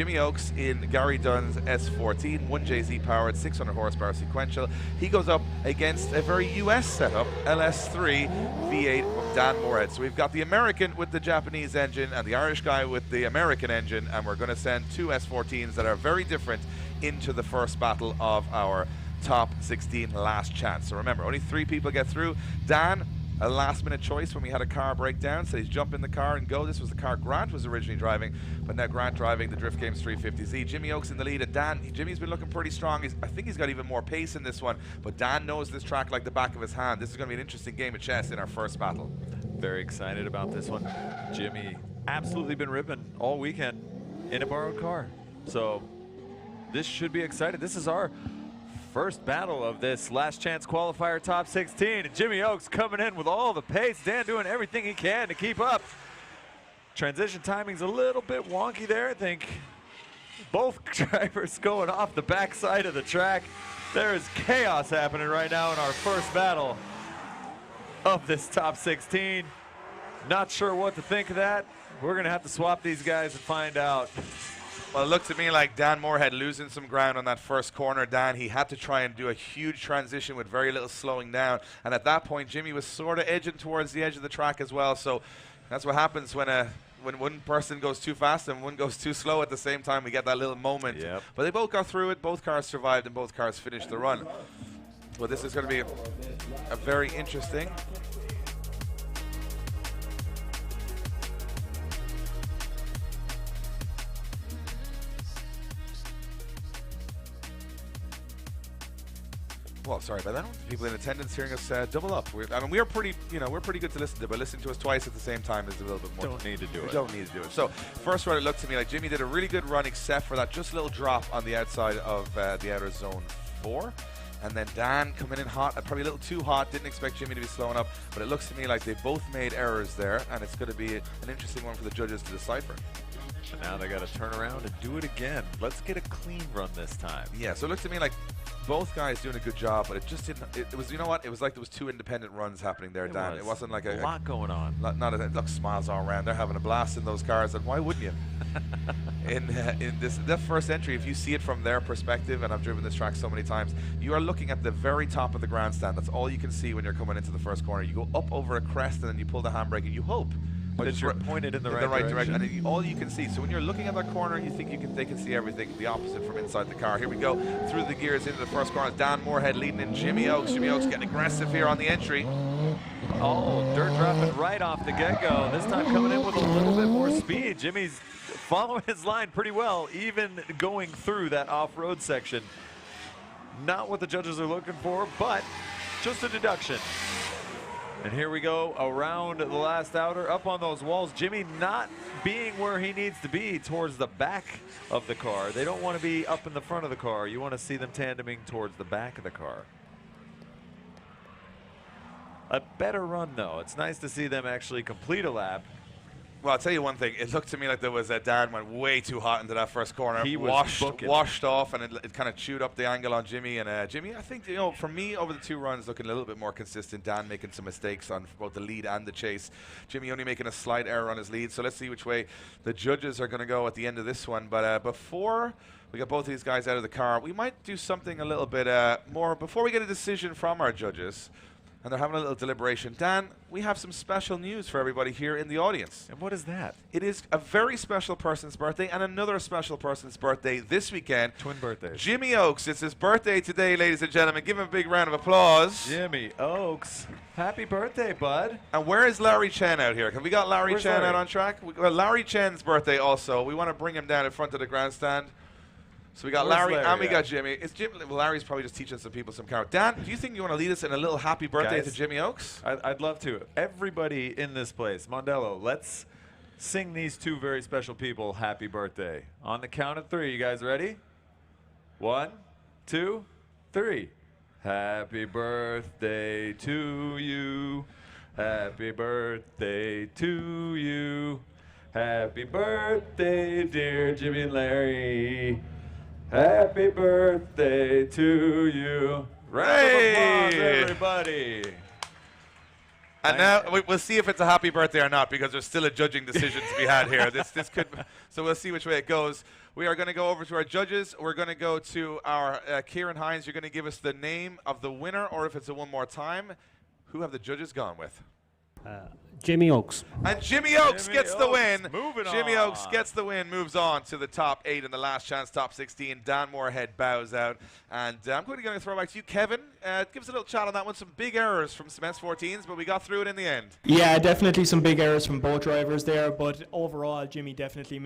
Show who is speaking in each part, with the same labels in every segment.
Speaker 1: Jimmy Oakes in Gary Dunn's S14, 1JZ powered, 600 horsepower sequential. He goes up against a very US setup, LS3 V8 from Dan Moorhead. So we've got the American with the Japanese engine and the Irish guy with the American engine, and we're going to send two S14s that are very different into the first battle of our top 16 last chance. So remember, only 3 people get through. Dan, a last minute choice when we had a car breakdown, so he's jump in the car and go. This was the car Grant was originally driving, but now Grant driving the Drift Games 350Z. Jimmy Oakes in the lead, and Dan, Jimmy's been looking pretty strong. I think he's got even more pace in this one, but Dan knows this track like the back of his hand. This is going to be an interesting game of chess in our first battle.
Speaker 2: Very excited about this one. Jimmy absolutely been ripping all weekend in a borrowed car, so this should be exciting. This is our first battle of this last chance qualifier top 16, and Jimmy Oakes coming in with all the pace. Dan doing everything he can to keep up. Transition timing's a little bit wonky there. I think both drivers going off the backside of the track. There is chaos happening right now in our first battle of this top 16. Not sure what to think of that. We're gonna have to swap these guys and find out.
Speaker 1: Well, it looked to me like Dan Moorhead losing some ground on that first corner. Dan, he had to try and do a huge transition with very little slowing down. And at that point, Jimmy was sort of edging towards the edge of the track as well. So that's what happens when one person goes too fast and one goes too slow at the same time. We get that little moment.
Speaker 2: Yep.
Speaker 1: But they both got through it. Both cars survived and both cars finished the run. Well, this is going to be a very interesting. Well, sorry about that. People in attendance hearing us double up. I mean, we're pretty good to listen to, but listening to us twice at the same time is a little bit more.
Speaker 2: Don't need to do it.
Speaker 1: We don't need to do it. So, first run, it looked to me like Jimmy did a really good run, except for that just little drop on the outside of the outer zone 4. And then Dan coming in hot, probably a little too hot. Didn't expect Jimmy to be slowing up, but it looks to me like they both made errors there, and it's going to be an interesting one for the judges to decipher.
Speaker 2: And now they got to turn around and do it again. Let's get a clean run this time.
Speaker 1: Yeah, so it looks to me like both guys doing a good job, but it just didn't. It was, you know what? It was like there was 2 independent runs happening there, Dan. It wasn't like a
Speaker 2: lot going on.
Speaker 1: Look, smiles all around. They're having a blast in those cars, and why wouldn't you? in that first entry, if you see it from their perspective, and I've driven this track so many times, you are looking at the very top of the grandstand. That's all you can see when you're coming into the first corner. You go up over a crest, and then you pull the handbrake, and you hope
Speaker 2: that you're pointed in the right direction.
Speaker 1: And then all you can see. So when you're looking at that corner, you think they can see everything. The opposite from inside the car. Here we go through the gears into the first corner. Dan Moorhead leading in Jimmy Oakes. Jimmy Oakes getting aggressive here on the entry.
Speaker 2: Oh, dirt dropping right off the get-go. This time coming in with a little bit more speed. Jimmy's following his line pretty well, even going through that off-road section. Not what the judges are looking for, but just a deduction. And here we go around the last outer, up on those walls. Jimmy not being where he needs to be towards the back of the car. They don't want to be up in the front of the car. You want to see them tandeming towards the back of the car. A better run, though. It's nice to see them actually complete a lap.
Speaker 1: Well, I'll tell you one thing. It looked to me like there was Dan went way too hot into that first corner.
Speaker 2: He was
Speaker 1: washed off, and it kind of chewed up the angle on Jimmy. And Jimmy, I think, for me, over the 2 runs, looking a little bit more consistent. Dan making some mistakes on both the lead and the chase. Jimmy only making a slight error on his lead. So let's see which way the judges are going to go at the end of this one. But before we get both of these guys out of the car, we might do something a little bit more before we get a decision from our judges. And they're having a little deliberation. Dan, we have some special news for everybody here in the audience.
Speaker 2: And what is that?
Speaker 1: It is a very special person's birthday and another special person's birthday this weekend.
Speaker 2: Twin birthdays.
Speaker 1: Jimmy Oakes, it's his birthday today, ladies and gentlemen. Give him a big round of applause.
Speaker 2: Jimmy Oakes, happy birthday, bud.
Speaker 1: And where is Larry Chen out here? Have we got Larry
Speaker 2: Where's
Speaker 1: Chen
Speaker 2: Larry?
Speaker 1: out on track? Well, Larry Chen's birthday also. We want to bring him down in front of the grandstand. So we got Larry and we got Jimmy. Well, Larry's probably just teaching some people some car. Dan, do you think you want to lead us in a little happy birthday
Speaker 2: Guys,
Speaker 1: to Jimmy Oakes?
Speaker 2: I'd love to. Everybody in this place, Mondello, let's sing these 2 very special people happy birthday. On the count of 3, you guys ready? 1, 2, 3. Happy birthday to you. Happy birthday to you. Happy birthday, dear Jimmy and Larry. Happy birthday to you. Round of applause, everybody.
Speaker 1: And now we'll see if it's a happy birthday or not, because there's still a judging decision to be had here. This could, so we'll see which way it goes. We are going to go over to our judges. We're going to go to our Kieran Hines. You're going to give us the name of the winner, or if it's a one more time. Who have the judges gone with?
Speaker 3: Jimmy Oakes.
Speaker 1: And Jimmy Oakes gets the win. Jimmy
Speaker 2: on.
Speaker 1: Oakes gets the win, moves on to the top 8 in the last chance, top 16. Dan Moorhead bows out. And I'm going to throw back to you, Kevin. Give us a little chat on that one. Some big errors from some S14s, but we got through it in the end.
Speaker 4: Yeah, definitely some big errors from both drivers there, but overall Jimmy definitely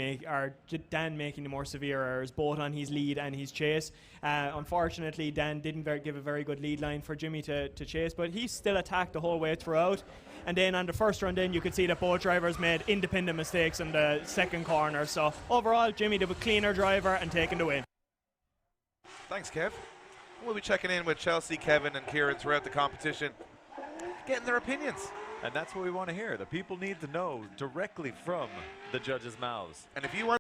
Speaker 4: Dan making the more severe errors, both on his lead and his chase. Unfortunately, Dan didn't give a very good lead line for Jimmy to chase, but he still attacked the whole way throughout. And then on the first run in, you could see that both drivers made independent mistakes in the second corner. So overall, Jimmy the cleaner driver and taking the win.
Speaker 1: Thanks, Kev. We'll be checking in with Chelsea, Kevin, and Kieran throughout the competition, getting their opinions.
Speaker 2: And that's what we want to hear. The people need to know directly from the judges' mouths.
Speaker 1: And if you want